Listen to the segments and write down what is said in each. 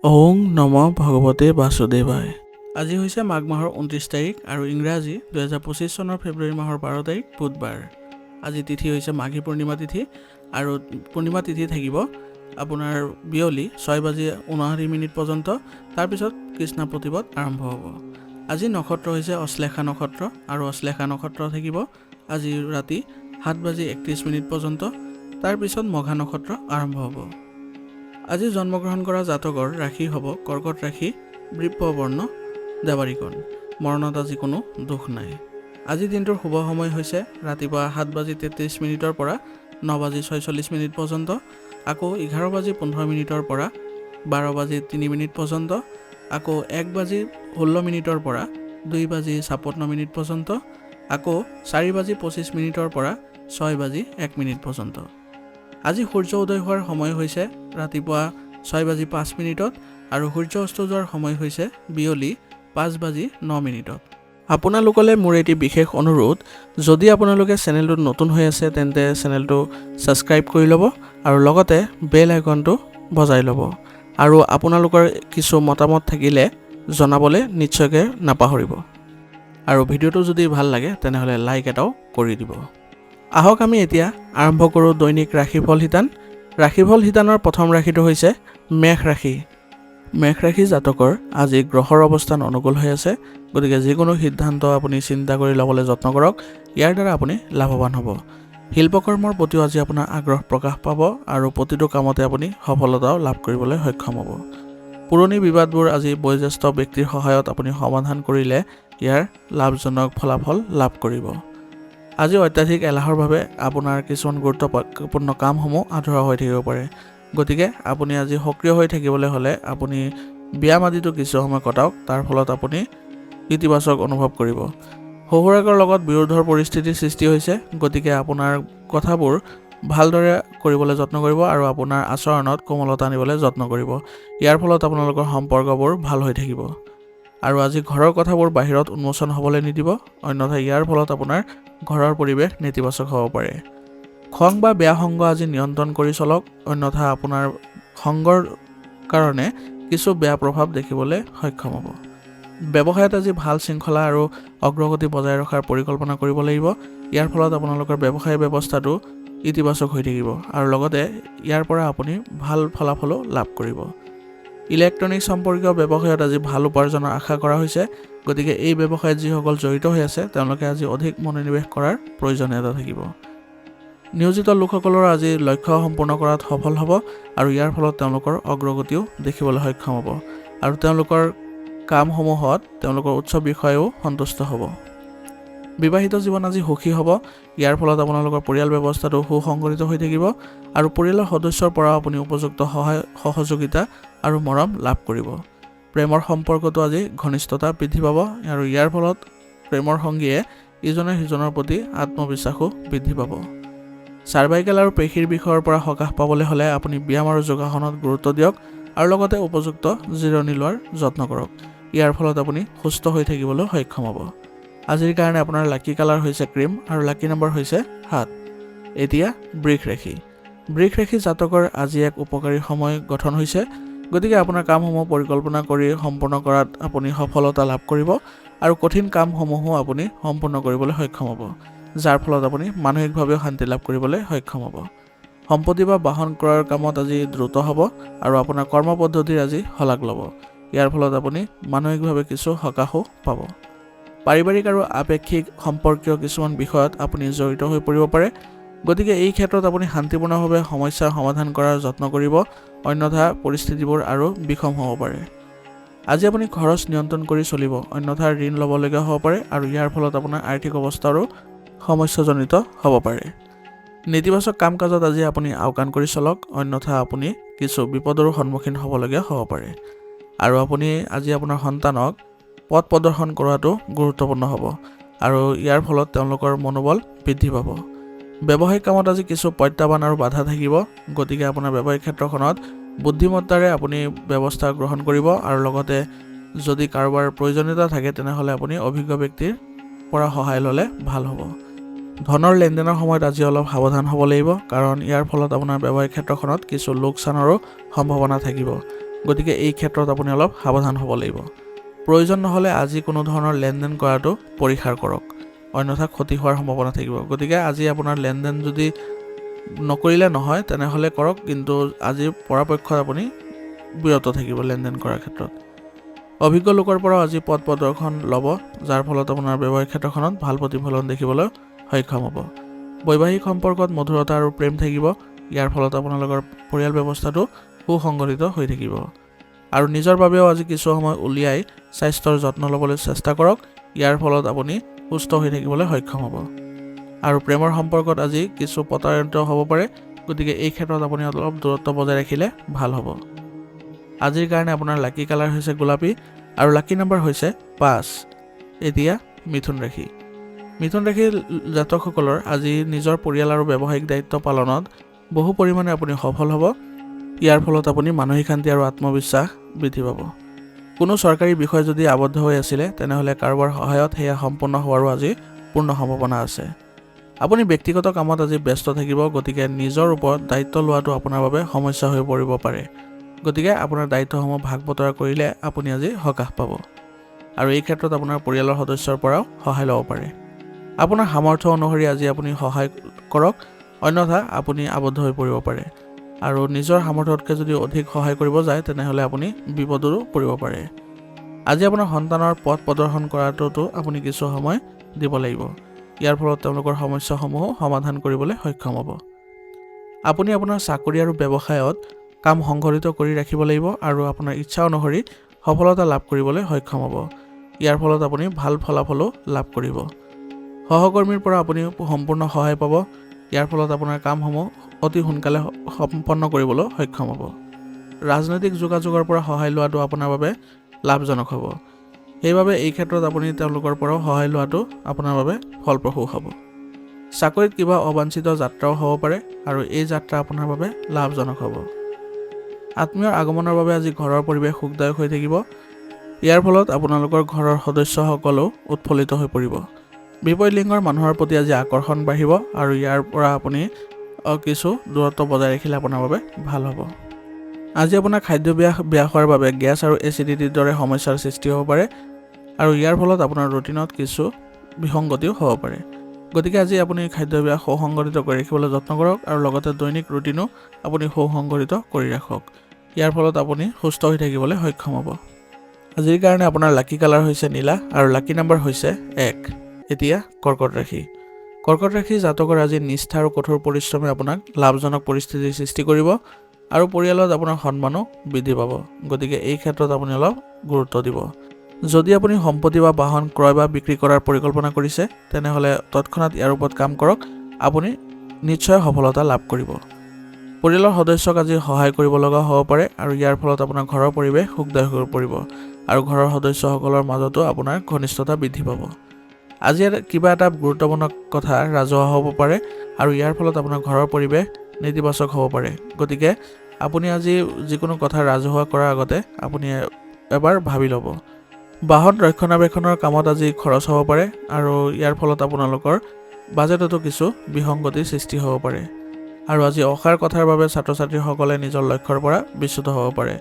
ওং নম ভগৱতে বাসুদেৱায়। আজি হৈছে মাঘ মাহৰ 29 তাৰিখ আৰু ইংৰাজী 2025 চনৰ ফেব্ৰুৱাৰী মাহৰ 12 তাৰিখ বুধবাৰ। আজি তিথি হৈছে মাঘী পূৰ্ণিমা তিথি আৰু পূৰ্ণিমা তিথি থাকিব আপোনাৰ বিয়লি 6:59 পৰ্যন্ত। তাৰপিছত কৃষ্ণ প্ৰতিপদ আৰম্ভ হ'ব। আজি নক্ষত্ৰ হৈছে অশ্লেষা নক্ষত্ৰ আৰু অশ্লেষা নক্ষত্ৰ থাকিব আজি ৰাতি 7:31 পৰ্যন্ত। তাৰপিছত মঘা নক্ষত্ৰ আৰম্ভ হ'ব। আজি জন্মগ্ৰহণ কৰা জাতকৰ ৰাশি হ'ব কৰ্কট ৰাশি, বৃষ বৰ্ণ, দেৱাৰীকণ। মৰণত আজি কোনো দুখ নাই। আজি দিনটোৰ শুভ সময় হৈছে ৰাতিপুৱা 7:33 পৰা 9:46 পৰ্যন্ত, আকৌ 11:15 পৰা 12:03 পৰ্যন্ত, আকৌ 1:16 পৰা 2:56 পৰ্যন্ত, আকৌ 4:25 পৰা 6:01 পৰ্যন্ত। আজি সূৰ্য উদয় হোৱাৰ সময় হৈছে ৰাতিপুৱা 6:05 আৰু সূৰ্য অস্ত যোৱাৰ সময় হৈছে বিয়লি 5:09। আপোনালোকলৈ মোৰ এটি বিশেষ অনুৰোধ, যদি আপোনালোকে চেনেলটোত নতুন হৈ আছে তেন্তে চেনেলটো ছাবস্ক্ৰাইব কৰি ল'ব আৰু লগতে বেল আইকনটো বজাই ল'ব আৰু আপোনালোকৰ কিছু মতামত থাকিলে জনাবলৈ নিশ্চয়কৈ নাপাহৰিব। আৰু ভিডিঅ'টো যদি ভাল লাগে তেনেহ'লে লাইক এটাও কৰি দিব। আহক আমি এতিয়া আৰম্ভ কৰোঁ দৈনিক ৰাশিফল শিতান। ৰাশিফল শিতানৰ প্ৰথম ৰাশিটো হৈছে মেষ ৰাশি। মেষ ৰাশি জাতকৰ আজি গ্ৰহৰ অৱস্থান অনুকূল হৈ আছে, গতিকে যিকোনো সিদ্ধান্ত আপুনি চিন্তা কৰি ল'বলৈ যত্ন কৰক। ইয়াৰ দ্বাৰা আপুনি লাভৱান হ'ব। শিল্পকৰ্মৰ প্ৰতিও আজি আপোনাৰ আগ্ৰহ প্ৰকাশ পাব আৰু প্ৰতিটো কামতে আপুনি সফলতাও লাভ কৰিবলৈ সক্ষম হ'ব। পুৰণি বিবাদবোৰ আজি বয়োজ্যেষ্ঠ ব্যক্তিৰ সহায়ত আপুনি সমাধান কৰিলে ইয়াৰ লাভজনক ফলাফল লাভ কৰিব। আজি অত্যাধিক এলাহৰ বাবে আপোনাৰ কিছুমান গুৰুত্বপূৰ্ণ কামসমূহ আধৰুৱা হৈ থাকিব পাৰে, গতিকে আপুনি আজি সক্ৰিয় হৈ থাকিবলৈ হ'লে আপুনি ব্যায়াম আদিতো কিছু সময় কটাওক। তাৰ ফলত আপুনি ইতিবাচক অনুভৱ কৰিব। শহুৰেকৰ লগত বিৰোধৰ পৰিস্থিতিৰ সৃষ্টি হৈছে, গতিকে আপোনাৰ কথাবোৰ ভালদৰে কৰিবলৈ যত্ন কৰিব আৰু আপোনাৰ আচৰণত কোমলতা আনিবলৈ যত্ন কৰিব। ইয়াৰ ফলত আপোনালোকৰ সম্পৰ্কবোৰ ভাল হৈ থাকিব। আৰু আজি ঘৰৰ কথাবোৰ বাহিৰত উন্মোচন হ'বলৈ নিদিব, অন্যথা ইয়াৰ ফলত আপোনাৰ ঘৰৰ পৰিৱেশ নেতিবাচক হ'ব পাৰে। খং বা বেয়া সংগ আজি নিয়ন্ত্ৰণ কৰি চলক, অন্যথা আপোনাৰ সংগৰ কাৰণে কিছু বেয়া প্ৰভাৱ দেখিবলৈ সক্ষম হ'ব। ব্যৱসায়ত আজি ভাল শৃংখলা আৰু অগ্ৰগতি বজাই ৰখাৰ পৰিকল্পনা কৰিব লাগিব। ইয়াৰ ফলত আপোনালোকৰ ব্যৱসায় ব্যৱস্থাটো ইতিবাচক হৈ থাকিব আৰু লগতে ইয়াৰ পৰা আপুনি ভাল ফলাফলো লাভ কৰিব। ইলেক্ট্ৰনিক্স সম্পৰ্কীয় ব্যৱসায়ত আজি ভাল উপাৰ্জনৰ আশা কৰা হৈছে, গতিকে এই ব্যৱসায়ত যিসকল জড়িত হৈ আছে তেওঁলোকে আজি অধিক মনোনিৱেশ কৰাৰ প্ৰয়োজনীয়তা থাকিব। নিয়োজিত লোকসকলৰ আজি লক্ষ্য সম্পূৰ্ণ কৰাত সফল হ'ব আৰু ইয়াৰ ফলত তেওঁলোকৰ অগ্ৰগতিও দেখিবলৈ সক্ষম হ'ব আৰু তেওঁলোকৰ কামসমূহত তেওঁলোকৰ উচ্চ বিষয়েও সন্তুষ্ট হ'ব। বিবাহিত জীৱন আজি সুখী হ'ব। ইয়াৰ ফলত আপোনালোকৰ পৰিয়াল ব্যৱস্থাটো সুসংগঠিত হৈ থাকিব আৰু পৰিয়ালৰ সদস্যৰ পৰা আপুনি উপযুক্ত সহায় সহযোগিতা আৰু মৰম লাভ কৰিব। প্ৰেমৰ সম্পৰ্কটো আজি ঘনিষ্ঠতা বৃদ্ধি পাব আৰু ইয়াৰ ফলত প্ৰেমৰ সংগীয়ে ইজনে সিজনৰ প্ৰতি আত্মবিশ্বাসো বৃদ্ধি পাব। চাৰ্ভাইকেল আৰু পেশীৰ বিষয়ৰ পৰা সকাহ পাবলৈ হ'লে আপুনি ব্যায়াম আৰু যোগাসনত গুৰুত্ব দিয়ক আৰু লগতে উপযুক্ত জিৰণি লোৱাৰ যত্ন কৰক। ইয়াৰ ফলত আপুনি সুস্থ হৈ থাকিবলৈ সক্ষম হ'ব। আজিৰ কাৰণে আপোনাৰ লাকি কালাৰ হৈছে ক্ৰীম আৰু লাকি নম্বৰ হৈছে 7। এতিয়া বৃষ ৰাশি। বৃষ ৰাশি জাতকৰ আজি এক উপকাৰী সময় গঠন হৈছে, গতিকে আপোনাৰ কামসমূহ পৰিকল্পনা কৰি সম্পূৰ্ণ কৰাত আপুনি সফলতা লাভ কৰিব আৰু কঠিন কামসমূহো আপুনি সম্পূৰ্ণ কৰিবলৈ সক্ষম হ'ব, যাৰ ফলত আপুনি মানসিকভাৱেও শান্তি লাভ কৰিবলৈ সক্ষম হ'ব। সম্পত্তি বা বাহন ক্ৰয়ৰ কামত আজি দ্ৰুত হ'ব আৰু আপোনাৰ কৰ্ম পদ্ধতিৰ আজি শলাগ ল'ব। ইয়াৰ ফলত আপুনি মানসিকভাৱে কিছু সকাহো পাব। পাৰিবাৰিক আৰু আপেক্ষিক সম্পৰ্কীয় কিছুমান বিষয়ত আপুনি জড়িত হৈ পৰিব পাৰে, গতিকে এই ক্ষেত্ৰত আপুনি শান্তিপূৰ্ণভাৱে সমস্যাৰ সমাধান কৰাৰ যত্ন কৰিব, অন্যথা পৰিস্থিতিবোৰ আৰু বিষম হ'ব পাৰে। আজি আপুনি খৰচ নিয়ন্ত্ৰণ কৰি চলিব, অন্যথা ঋণ ল'বলগীয়া হ'ব পাৰে আৰু ইয়াৰ ফলত আপোনাৰ আৰ্থিক অৱস্থাৰো সমস্যাজনিত হ'ব পাৰে। নেতিবাচক কাম কাজত আজি আপুনি আওকাণ কৰি চলক, অন্যথা আপুনি কিছু বিপদৰো সন্মুখীন হ'বলগীয়া হ'ব পাৰে। আৰু আপুনি আজি আপোনাৰ সন্তানক পথ প্ৰদৰ্শন কৰাটো গুৰুত্বপূৰ্ণ হ'ব আৰু ইয়াৰ ফলত তেওঁলোকৰ মনোবল বৃদ্ধি পাব। ব্যৱসায়িক কামত আজি কিছু প্ৰত্যাহ্বান আৰু বাধা থাকিব, গতিকে আপোনাৰ ব্যৱসায়িক ক্ষেত্ৰখনত বুদ্ধিমত্তাৰে আপুনি ব্যৱস্থা গ্ৰহণ কৰিব আৰু লগতে যদি কাৰোবাৰ প্ৰয়োজনীয়তা থাকে তেনেহ'লে আপুনি অভিজ্ঞ ব্যক্তিৰ পৰা সহায় ল'লে ভাল হ'ব। ধনৰ লেনদেনৰ সময়ত আজি অলপ সাৱধান হ'ব লাগিব, কাৰণ ইয়াৰ ফলত আপোনাৰ ব্যৱসায়িক ক্ষেত্ৰখনত কিছু লোকচানৰো সম্ভাৱনা থাকিব। গতিকে এই ক্ষেত্ৰত আপুনি অলপ সাৱধান হ'ব লাগিব। প্ৰয়োজন নহ'লে আজি কোনো ধৰণৰ লেনদেন কৰাটো পৰিহাৰ কৰক, অন্যথা ক্ষতি হোৱাৰ সম্ভাৱনা থাকিব। গতিকে আজি আপোনাৰ লেনদেন যদি নকৰিলে নহয় তেনেহ'লে কৰক, কিন্তু আজিৰ পৰাপক্ষত আপুনি বিৰত থাকিব লেনদেন কৰাৰ ক্ষেত্ৰত। অভিজ্ঞ লোকৰ পৰাও আজি পথ প্ৰদৰ্শন ল'ব, যাৰ ফলত আপোনাৰ ব্যৱসায়িক ক্ষেত্ৰখনত ভাল প্ৰতিফলন দেখিবলৈ সক্ষম হ'ব। বৈবাহিক সম্পৰ্কত মধুৰতা আৰু প্ৰেম থাকিব, ইয়াৰ ফলত আপোনালোকৰ পৰিয়াল ব্যৱস্থাটো সুসংগঠিত হৈ থাকিব। আৰু নিজৰ বাবেও আজি কিছু সময় উলিয়াই স্বাস্থ্যৰ যত্ন ল'বলৈ চেষ্টা কৰক, ইয়াৰ ফলত আপুনি সুস্থ হৈ থাকিবলৈ সক্ষম হ'ব। আৰু প্ৰেমৰ সম্পৰ্কত আজি কিছু প্ৰতাৰিত হ'ব পাৰে, গতিকে এই ক্ষেত্ৰত আপুনি অলপ দূৰত্ব বজাই ৰাখিলে ভাল হ'ব। আজিৰ কাৰণে আপোনাৰ লাকি কালাৰ হৈছে গোলাপী আৰু লাকি নম্বৰ হৈছে 5। এতিয়া মিথুন ৰাশি। মিথুন ৰাশিৰ জাতকসকলৰ আজি নিজৰ পৰিয়াল আৰু ব্যৱসায়িক দায়িত্ব পালনত বহু পৰিমাণে আপুনি সফল হ'ব। ইয়াৰ ফলত আপুনি মানসিক শান্তি আৰু আত্মবিশ্বাস বৃদ্ধি পাব। কোনো চৰকাৰী বিষয় যদি আবদ্ধ হৈ আছিলে তেনেহ'লে কাৰোবাৰ সহায়ত সেয়া সম্পূৰ্ণ হোৱাৰো আজি পূৰ্ণ সম্ভাৱনা আছে। আপুনি ব্যক্তিগত কামত আজি ব্যস্ত থাকিব, গতিকে নিজৰ ওপৰত দায়িত্ব লোৱাটো আপোনাৰ বাবে সমস্যা হৈ পৰিব পাৰে। গতিকে আপোনাৰ দায়িত্বসমূহ ভাগ বতৰা কৰিলে আপুনি আজি সকাহ পাব, আৰু এই ক্ষেত্ৰত আপোনাৰ পৰিয়ালৰ সদস্যৰ পৰাও সহায় ল'ব পাৰে। আপোনাৰ সামৰ্থ্য অনুসৰি আজি আপুনি সহায় কৰক, অন্যথা আপুনি আবদ্ধ হৈ পৰিব পাৰে। আৰু নিজৰ সামৰ্থ্যতকৈ যদি অধিক সহায় কৰিব যায় তেনেহ'লে আপুনি বিপদৰো পৰিব পাৰে। আজি আপোনাৰ সন্তানৰ পথ প্ৰদৰ্শন কৰাটোতো আপুনি কিছু সময় দিব লাগিব। ইয়াৰ ফলত তেওঁলোকৰ সমস্যাসমূহো সমাধান কৰিবলৈ সক্ষম হ'ব। আপুনি আপোনাৰ চাকৰি আৰু ব্যৱসায়ত কাম সংঘটিত কৰি ৰাখিব লাগিব আৰু আপোনাৰ ইচ্ছা অনুসৰি সফলতা লাভ কৰিবলৈ সক্ষম হ'ব। ইয়াৰ ফলত আপুনি ভাল ফলাফলো লাভ কৰিব। সহকৰ্মীৰ পৰা আপুনি সম্পূৰ্ণ সহায় পাব। ইয়াৰ ফলত আপোনাৰ কামসমূহ অতি সোনকালে সম্পন্ন কৰিবলৈ সক্ষম হ'ব। ৰাজনৈতিক যোগাযোগৰ পৰা সহায় লোৱাটো আপোনাৰ বাবে লাভজনক হ'ব। সেইবাবে এই ক্ষেত্ৰত আপুনি তেওঁলোকৰ পৰাও সহায় লোৱাটো আপোনাৰ বাবে ফলপ্ৰসূ হ'ব। চাকৰিত কিবা অবাঞ্ছিত যাত্ৰাও হ'ব পাৰে আৰু এই যাত্ৰা আপোনাৰ বাবে লাভজনক হ'ব। আত্মীয়ৰ আগমনৰ বাবে আজি ঘৰৰ পৰিৱেশ সুখদায়ক হৈ থাকিব। ইয়াৰ ফলত আপোনালোকৰ ঘৰৰ সদস্যসকলেও উৎফুল্লিত হৈ পৰিব। বিপৰীত লিংগৰ মানুহৰ প্ৰতি আজি আকৰ্ষণ বাঢ়িব আৰু ইয়াৰ পৰা আপুনি কিছু দূৰত্ব বজাই ৰাখিলে আপোনাৰ বাবে ভাল হ'ব। আজি আপোনাৰ খাদ্যাভ্যাস বেয়া হোৱাৰ বাবে গেছ আৰু এচিডিটিৰ দৰে সমস্যাৰ সৃষ্টি হ'ব পাৰে, আৰু ইয়াৰ ফলত আপোনাৰ ৰুটিনত কিছু বিসংগতিও হ'ব পাৰে। গতিকে আজি আপুনি খাদ্যাভ্যাস সুসংগঠিত কৰি ৰাখিবলৈ যত্ন কৰক আৰু লগতে দৈনিক ৰুটিনো আপুনি সুসংগঠিত কৰি ৰাখক। ইয়াৰ ফলত আপুনি সুস্থ হৈ থাকিবলৈ সক্ষম হ'ব। আজিৰ কাৰণে আপোনাৰ লাকি কালাৰ হৈছে নীলা আৰু লাকি নম্বৰ হৈছে 1। এতিয়া কৰ্কট ৰাশি। কৰ্কট ৰাশি জাতকৰ আজি নিষ্ঠা আৰু কঠোৰ পৰিশ্ৰমে আপোনাক লাভজনক পৰিস্থিতিৰ সৃষ্টি কৰিব আৰু পৰিয়ালত আপোনাৰ সন্মানো বৃদ্ধি পাব। গতিকে এই ক্ষেত্ৰত আপুনি অলপ গুৰুত্ব দিব। যদি আপুনি সম্পত্তি বা বাহন ক্ৰয় বা বিক্ৰী কৰাৰ পৰিকল্পনা কৰিছে তেনেহ'লে তৎক্ষণাত ইয়াৰ ওপৰত কাম কৰক, আপুনি নিশ্চয় সফলতা লাভ কৰিব। পৰিয়ালৰ সদস্যক আজি সহায় কৰিব লগা হ'ব পাৰে আৰু ইয়াৰ ফলত আপোনাৰ ঘৰৰ পৰিৱেশ সুখদায়ক হৈ পৰিব আৰু ঘৰৰ সদস্যসকলৰ মাজতো আপোনাৰ ঘনিষ্ঠতা বৃদ্ধি পাব। আজি কিবা এটা গুৰুত্বপূৰ্ণ কথা ৰাজহুৱা হ'ব পাৰে আৰু ইয়াৰ ফলত আপোনাৰ ঘৰৰ পৰিৱেশ নেতিবাচক হ'ব পাৰে। গতিকে আপুনি আজি যিকোনো কথা ৰাজহুৱা কৰাৰ আগতে আপুনি এবাৰ ভাবি ল'ব। বাহন ৰক্ষণাবেক্ষণৰ কামত আজি খৰচ হ'ব পাৰে আৰু ইয়াৰ ফলত আপোনালোকৰ বাজেটতো কিছু বিসংগতিৰ সৃষ্টি হ'ব পাৰে। আৰু আজি অসাৰ কথাৰ বাবে ছাত্ৰ ছাত্ৰীসকলে নিজৰ লক্ষ্যৰ পৰা বিচ্যুত হ'ব পাৰে।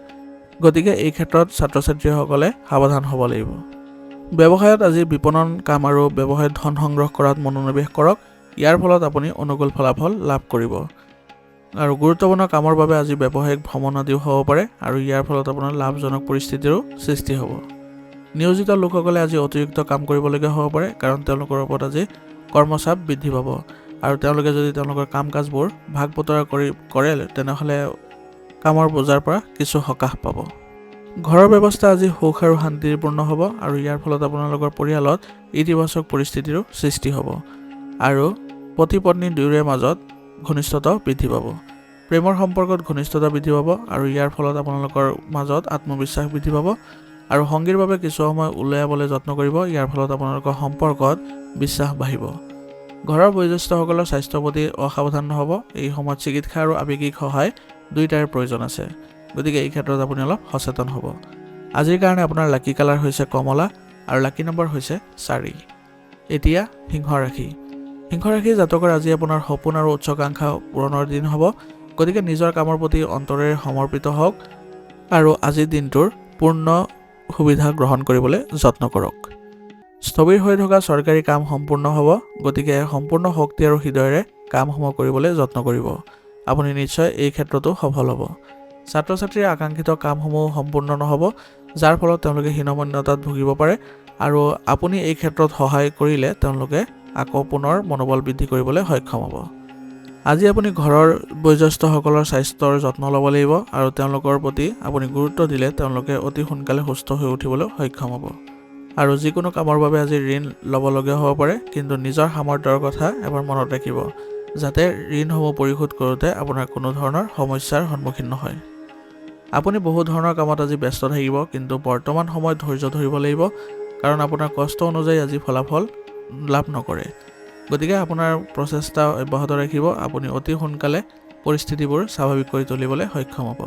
গতিকে এই ক্ষেত্ৰত ছাত্ৰ ছাত্ৰীসকলে সাৱধান হ'ব লাগিব। ব্যৱসায়ত আজি বিপণন কাম আৰু ব্যৱসায়ত ধন সংগ্ৰহ কৰাত মনোনিৱেশ কৰক, ইয়াৰ ফলত আপুনি অনুকূল ফলাফল লাভ কৰিব। আৰু গুৰুত্বপূৰ্ণ কামৰ বাবে আজি ব্যৱসায়িক ভ্ৰমণ আদিও হ'ব পাৰে আৰু ইয়াৰ ফলত আপোনাৰ লাভজনক পৰিস্থিতিৰো সৃষ্টি হ'ব। নিয়োজিত লোকসকলে আজি অতিৰিক্ত কাম কৰিবলগীয়া হ'ব পাৰে, কাৰণ তেওঁলোকৰ ওপৰত আজি কৰ্মচাপ বৃদ্ধি পাব আৰু তেওঁলোকে যদি তেওঁলোকৰ কাম কাজবোৰ ভাগ বতৰা কৰে তেনেহ'লে কামৰ বোজাৰ পৰা কিছু সকাহ পাব। ঘৰৰ ব্যৱস্থা আজি সুখ আৰু শান্তিপূৰ্ণ হ'ব আৰু ইয়াৰ ফলত আপোনালোকৰ পৰিয়ালত ইতিবাচক পৰিস্থিতিৰো সৃষ্টি হ'ব আৰু পতি পত্নী দুয়োৰে মাজত ঘনিষ্ঠতা বৃদ্ধি পাব। প্ৰেমৰ সম্পৰ্কত ঘনিষ্ঠতা বৃদ্ধি পাব আৰু ইয়াৰ ফলত আপোনালোকৰ মাজত আত্মবিশ্বাস বৃদ্ধি পাব আৰু সংগীৰ বাবে কিছু সময় উলিয়াবলৈ যত্ন কৰিব। ইয়াৰ ফলত আপোনালোকৰ সম্পৰ্কত বিশ্বাস বাঢ়িব। ঘৰৰ বয়োজ্যেষ্ঠসকলৰ স্বাস্থ্যৰ প্ৰতি অসাৱধান নহ'ব। এই সময়ত চিকিৎসা আৰু আৱেগিক সহায় দুয়োটাৰে প্ৰয়োজন আছে। গতিকে এই ক্ষেত্ৰত আপুনি অলপ সচেতন হ'ব। আজিৰ কাৰণে আপোনাৰ লাকি কালাৰ হৈছে কমলা আৰু লাকি নম্বৰ হৈছে 4। এতিয়া সিংহ ৰাশি। সিংহ ৰাশি জাতকৰ আজি আপোনাৰ সপোন আৰু উচ্চাকাংক্ষা পূৰণৰ দিন হ'ব। গতিকে নিজৰ কামৰ প্ৰতি অন্তৰেৰে সমৰ্পিত হওক আৰু আজিৰ দিনটোৰ পূৰ্ণ সুবিধা গ্ৰহণ কৰিবলৈ যত্ন কৰক। স্থবিৰ হৈ থকা চৰকাৰী কাম সম্পূৰ্ণ হ'ব, গতিকে সম্পূৰ্ণ শক্তি আৰু হৃদয়েৰে কামসমূহ কৰিবলৈ যত্ন কৰিব। আপুনি নিশ্চয় এই ক্ষেত্ৰতো সফল হ'ব। ছাত্ৰ ছাত্ৰীৰ আকাংক্ষিত কামসমূহ সম্পূৰ্ণ নহ'ব, যাৰ ফলত তেওঁলোকে হীনমন্যতাত ভুগিব পাৰে, আৰু আপুনি এই ক্ষেত্ৰত সহায় কৰিলে তেওঁলোকে আকৌ পুনৰ মনোবল বৃদ্ধি কৰিবলৈ সক্ষম হ'ব। আজি আপুনি ঘৰৰ বয়োজ্যেষ্ঠসকলৰ স্বাস্থ্যৰ যত্ন ল'ব লাগিব, আৰু তেওঁলোকৰ প্ৰতি আপুনি গুৰুত্ব দিলে তেওঁলোকে অতি সোনকালে সুস্থ হৈ উঠিবলৈ সক্ষম হ'ব। আৰু যিকোনো কামৰ বাবে আজি ঋণ ল'বলগীয়া হ'ব পাৰে, কিন্তু নিজৰ সামৰ্থ্যৰ কথা এবাৰ মনত ৰাখিব, যাতে ঋণসমূহ পৰিশোধ কৰোঁতে আপোনাৰ কোনো ধৰণৰ সমস্যাৰ সন্মুখীন নহয়। আপুনি বহু ধৰণৰ কামত আজি ব্যস্ত থাকিব, কিন্তু বৰ্তমান সময়ত ধৈৰ্য ধৰিব লাগিব, কাৰণ আপোনাৰ কষ্ট অনুযায়ী আজি ফলাফল লাভ নকৰে। গতিকে আপোনাৰ প্ৰচেষ্টা অব্যাহত ৰাখিব, আপুনি অতি সোনকালে পৰিস্থিতিবোৰ স্বাভাৱিক কৰি তুলিবলৈ সক্ষম হ'ব।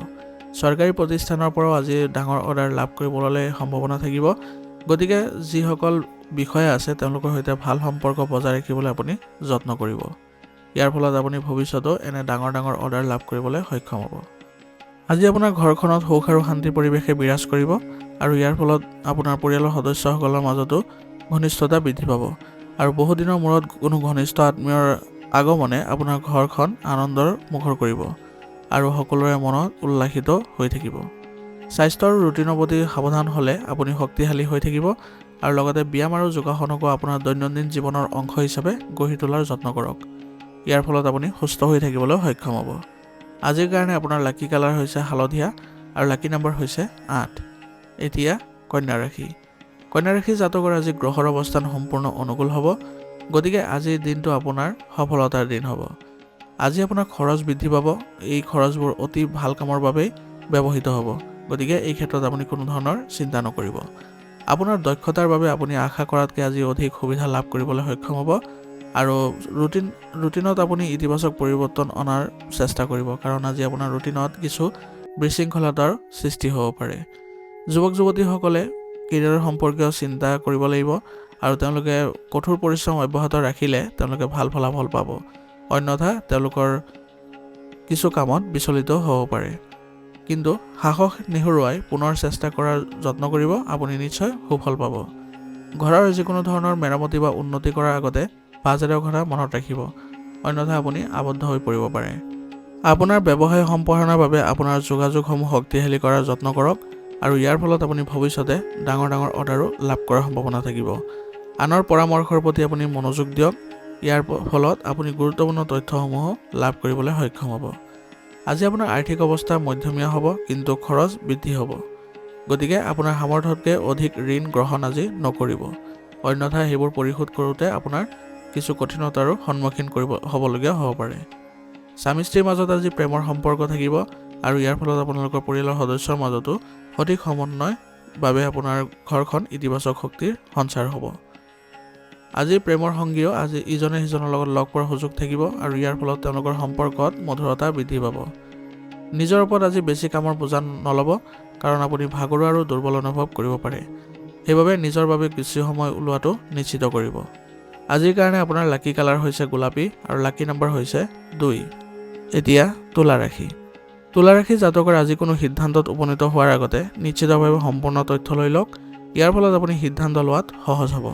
চৰকাৰী প্ৰতিষ্ঠানৰ পৰাও আজি ডাঙৰ অৰ্ডাৰ লাভ কৰিবলৈ সম্ভাৱনা থাকিব, গতিকে যিসকল বিষয়া আছে তেওঁলোকৰ সৈতে ভাল সম্পৰ্ক বজাই ৰাখিবলৈ আপুনি যত্ন কৰিব। ইয়াৰ ফলত আপুনি ভৱিষ্যতেও এনে ডাঙৰ ডাঙৰ অৰ্ডাৰ লাভ কৰিবলৈ সক্ষম হ'ব। আজি আপোনাৰ ঘৰখনত সুখ আৰু শান্তিৰ পৰিৱেশে বিৰাজ কৰিব, আৰু ইয়াৰ ফলত আপোনাৰ পৰিয়ালৰ সদস্যসকলৰ মাজতো ঘনিষ্ঠতা বৃদ্ধি পাব, আৰু বহুদিনৰ মূৰত কোনো ঘনিষ্ঠ আত্মীয়ৰ আগমনে আপোনাৰ ঘৰখন আনন্দৰ মুখৰ কৰিব, আৰু সকলোৰে মনত উল্লাসিত হৈ থাকিব। স্বাস্থ্য আৰু ৰুটিনৰ প্ৰতি সাৱধান হ'লে আপুনি শক্তিশালী হৈ থাকিব, আৰু লগতে ব্যায়াম আৰু যোগাসনকো আপোনাৰ দৈনন্দিন জীৱনৰ অংশ হিচাপে গঢ়ি তোলাৰ যত্ন কৰক। ইয়াৰ ফলত আপুনি সুস্থ হৈ থাকিবলৈ সক্ষম হ'ব। আজিৰ কাৰণে আপোনাৰ লাকি কালাৰ হৈছে হালধীয়া, আৰু লাকি নম্বৰ হৈছে 8। এতিয়া কন্যা ৰাশি। কন্যা ৰাশি জাতকৰ আজি গ্ৰহৰ অৱস্থান সম্পূৰ্ণ অনুকূল হ'ব, গতিকে আজিৰ দিনটো আপোনাৰ সফলতাৰ দিন হ'ব। আজি আপোনাৰ খৰচ বৃদ্ধি পাব, এই খৰচবোৰ অতি ভাল কামৰ বাবেই ব্যৱহৃত হ'ব, গতিকে এই ক্ষেত্ৰত আপুনি কোনো ধৰণৰ চিন্তা নকৰিব। আপোনাৰ দক্ষতাৰ বাবে আপুনি আশা কৰাতকৈ আজি অধিক সুবিধা লাভ কৰিবলৈ সক্ষম হ'ব, আৰু ৰুটিনত আপুনি ইতিবাচক পৰিৱৰ্তন অনাৰ চেষ্টা কৰিব, কাৰণ আজি আপোনাৰ ৰুটিনত কিছু বিশৃংখলতাৰ সৃষ্টি হ'ব পাৰে। যুৱক যুৱতীসকলে কেৰিয়াৰ সম্পৰ্কীয় চিন্তা কৰিব লাগিব, আৰু তেওঁলোকে কঠোৰ পৰিশ্ৰম অব্যাহত ৰাখিলে তেওঁলোকে ভাল ফলাফল পাব, অন্যথা তেওঁলোকৰ কিছু কামত বিচলিত হ'ব পাৰে। কিন্তু সাহস নেহেৰুৱাই পুনৰ চেষ্টা কৰাৰ যত্ন কৰিব, আপুনি নিশ্চয় সুফল পাব। ঘৰৰ যিকোনো ধৰণৰ মেৰামতি বা উন্নতি কৰাৰ আগতে বাজেটৰ কথা মনত ৰাখিব, অন্যথা আপুনি আবদ্ধ হৈ পৰিব পাৰে। আপোনাৰ ব্যৱসায় সম্প্ৰসাৰণৰ বাবে আপোনাৰ যোগাযোগসমূহ শক্তিশালী কৰাৰ যত্ন কৰক, আৰু ইয়াৰ ফলত আপুনি ভৱিষ্যতে ডাঙৰ ডাঙৰ অৰ্ডাৰো লাভ কৰাৰ সম্ভাৱনা থাকিব। আনৰ পৰামৰ্শৰ প্ৰতি আপুনি মনোযোগ দিয়ক, ইয়াৰ ফলত আপুনি গুৰুত্বপূৰ্ণ তথ্যসমূহ লাভ কৰিবলৈ সক্ষম হ'ব। আজি আপোনাৰ আৰ্থিক অৱস্থা মধ্যমীয়া হ'ব, কিন্তু খৰচ বৃদ্ধি হ'ব, গতিকে আপোনাৰ সামৰ্থ্যতকৈ অধিক ঋণ গ্ৰহণ আজি নকৰিব, অন্যথা সেইবোৰ পৰিশোধ কৰোঁতে আপোনাৰ কিছু কঠিনতাৰো সন্মুখীন হ'বলগীয়া হ'ব পাৰে। স্বামী স্ত্ৰীৰ মাজত আজি প্ৰেমৰ সম্পৰ্ক থাকিব, আৰু ইয়াৰ ফলত আপোনালোকৰ পৰিয়ালৰ সদস্যৰ মাজতো সঠিক সমন্বয়ৰ বাবে আপোনাৰ ঘৰখন ইতিবাচক শক্তিৰ সঞ্চাৰ হ'ব। আজি প্ৰেমৰ সংগীও আজি ইজনে সিজনৰ লগত লগ পোৱাৰ সুযোগ থাকিব, আৰু ইয়াৰ ফলত তেওঁলোকৰ সম্পৰ্কত মধুৰতা বৃদ্ধি পাব। নিজৰ ওপৰত আজি বেছি কামৰ বোজা নল'ব, কাৰণ আপুনি ভাগৰুৱা আৰু দুৰ্বল অনুভৱ কৰিব পাৰে। সেইবাবে নিজৰ বাবে কিছু সময় ওলোৱাটো নিশ্চিত কৰিব। আজিৰ কাৰণে আপোনাৰ লাকি কালাৰ হৈছে গোলাপী, আৰু লাকি নম্বৰ হৈছে 2। এতিয়া তুলা ৰাশি। তুলা ৰাশি জাতকৰ আজি কোনো সিদ্ধান্তত উপনীত হোৱাৰ আগতে নিশ্চিতভাৱে সম্পূৰ্ণ তথ্য লৈ লওক, ইয়াৰ ফলত আপুনি সিদ্ধান্ত লোৱাত সহজ হ'ব।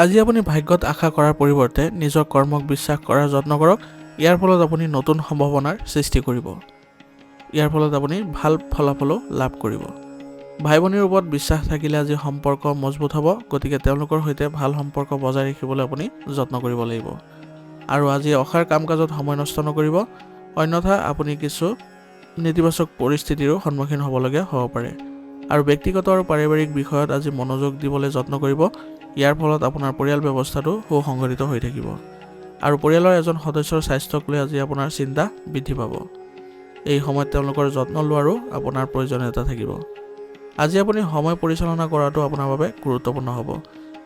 আজি আপুনি ভাগ্যত আশা কৰাৰ পৰিৱৰ্তে নিজৰ কৰ্মক বিশ্বাস কৰাৰ যত্ন কৰক, ইয়াৰ ফলত আপুনি নতুন সম্ভাৱনাৰ সৃষ্টি কৰিব। ইয়াৰ ফলত আপুনি ভাল ফলাফলো লাভ কৰিব। ভাই ভনীৰ ওপৰত বিশ্বাস থাকিলে আজি সম্পৰ্ক মজবুত হ'ব, গতিকে তেওঁলোকৰ সৈতে ভাল সম্পৰ্ক বজাই ৰাখিবলৈ আপুনি যত্ন কৰিব লাগিব। আৰু আজি অসাৰ কাম কাজত সময় নষ্ট নকৰিব, অন্যথা আপুনি কিছু নেতিবাচক পৰিস্থিতিৰো সন্মুখীন হ'বলগীয়া হ'ব পাৰে। আৰু ব্যক্তিগত আৰু পাৰিবাৰিক বিষয়ত আজি মনোযোগ দিবলৈ যত্ন কৰিব, ইয়াৰ ফলত আপোনাৰ পৰিয়াল ব্যৱস্থাটো সুসংগঠিত হৈ থাকিব, আৰু পৰিয়ালৰ এজন সদস্যৰ স্বাস্থ্যক লৈ আজি আপোনাৰ চিন্তা বৃদ্ধি পাব। এই সময়ত তেওঁলোকৰ যত্ন লোৱাৰো আপোনাৰ প্ৰয়োজনীয়তা থাকিব। আজি আপুনি সময় পৰিচালনা কৰাটো আপোনাৰ বাবে গুৰুত্বপূৰ্ণ হ'ব,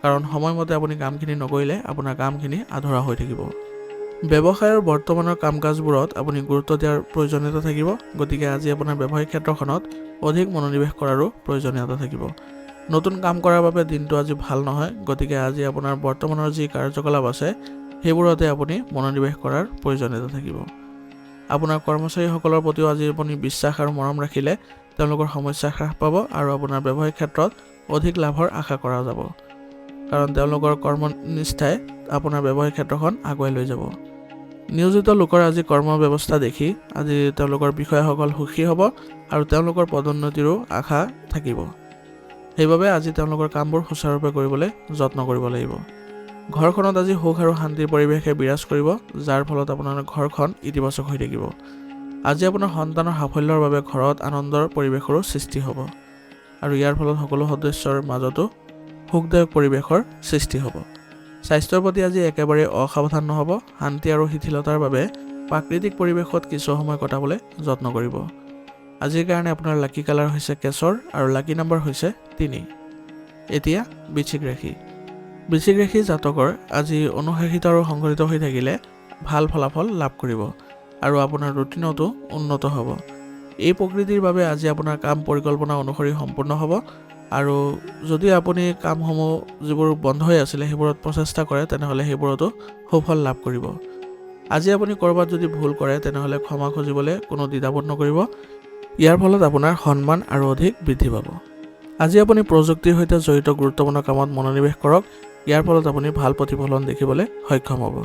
কাৰণ সময়মতে আপুনি কামখিনি নকৰিলে আপোনাৰ কামখিনি আধৰুৱা হৈ থাকিব। ব্যৱসায়ৰ বৰ্তমানৰ কাম কাজবোৰত আপুনি গুৰুত্ব দিয়াৰ প্ৰয়োজনীয়তা থাকিব, গতিকে আজি আপোনাৰ ব্যৱসায়িক ক্ষেত্ৰখনত অধিক মনোনিৱেশ কৰাৰো প্ৰয়োজনীয়তা থাকিব। নতুন কাম কৰাৰ বাবে দিনটো আজি ভাল নহয়, গতিকে আজি আপোনাৰ বৰ্তমানৰ যি কাৰ্যকলাপ আছে সেইবোৰতে আপুনি মনোনিৱেশ কৰাৰ প্ৰয়োজনীয়তা থাকিব। আপোনাৰ কৰ্মচাৰীসকলৰ প্ৰতিও আজি আপুনি বিশ্বাস আৰু মৰম ৰাখিলে তেওঁলোকৰ সমস্যা হ্ৰাস পাব আৰু আপোনাৰ ব্যৱসায়িক ক্ষেত্ৰত অধিক লাভৰ আশা কৰা যাব, কাৰণ তেওঁলোকৰ কৰ্মনিষ্ঠাই আপোনাৰ ব্যৱসায়িক ক্ষেত্ৰখন আগুৱাই লৈ যাব। নিয়োজিত লোকৰ আজি কৰ্ম ব্যৱস্থা দেখি আজি তেওঁলোকৰ বিষয়াসকল সুখী হ'ব আৰু তেওঁলোকৰ পদোন্নতিৰো আশা থাকিব। সেইবাবে আজি তেওঁলোকৰ কামবোৰ সুচাৰুৰূপে কৰিবলৈ যত্ন কৰিব লাগিব। ঘৰখনত আজি সুখ আৰু শান্তিৰ পৰিৱেশে বিৰাজ কৰিব, যাৰ ফলত আপোনাৰ ঘৰখন ইতিবাচক হৈ থাকিব। আজি আপোনাৰ সন্তানৰ সাফল্যৰ বাবে ঘৰত আনন্দৰ পৰিৱেশৰো সৃষ্টি হ'ব আৰু ইয়াৰ ফলত সকলো সদস্যৰ মাজতো সুখদায়ক পৰিৱেশৰ সৃষ্টি হ'ব। স্বাস্থ্যৰ প্ৰতি আজি একেবাৰে অসাৱধান নহ'ব। শান্তি আৰু শিথিলতাৰ বাবে প্ৰাকৃতিক পৰিৱেশত কিছু সময় কটাবলৈ যত্ন কৰিব। আজিৰ কাৰণে আপোনাৰ লাকি কালাৰ হৈছে কেশৰ আৰু লাকি নম্বৰ হৈছে 3। এতিয়া বৃশ্চিক ৰাশি। বৃশ্চিক ৰাশি জাতকৰ আজি অনুশাসিত আৰু সংগঠিত হৈ থাকিলে ভাল ফলাফল লাভ কৰিব আৰু আপোনাৰ ৰুটিনতো উন্নত হ'ব। এই প্ৰকৃতিৰ বাবে আজি আপোনাৰ কাম পৰিকল্পনা অনুসৰি সম্পূৰ্ণ হ'ব আৰু যদি আপুনি কামসমূহ যিবোৰ বন্ধ হৈ আছিলে সেইবোৰত প্ৰচেষ্টা কৰে তেনেহ'লে সেইবোৰতো সুফল লাভ কৰিব। আজি আপুনি ক'ৰবাত যদি ভুল কৰে তেনেহ'লে ক্ষমা খুজিবলৈ কোনো দ্বিধাবোধ নকৰিব। ইয়াৰ ফলত আপোনাৰ সন্মান আৰু অধিক বৃদ্ধি পাব। আজি আপুনি প্ৰযুক্তিৰ সৈতে জড়িত গুৰুত্বপূৰ্ণ কামত মনোনিৱেশ কৰক। ইয়াৰ ফলত আপুনি ভাল প্ৰতিফলন দেখিবলৈ সক্ষম হ'ব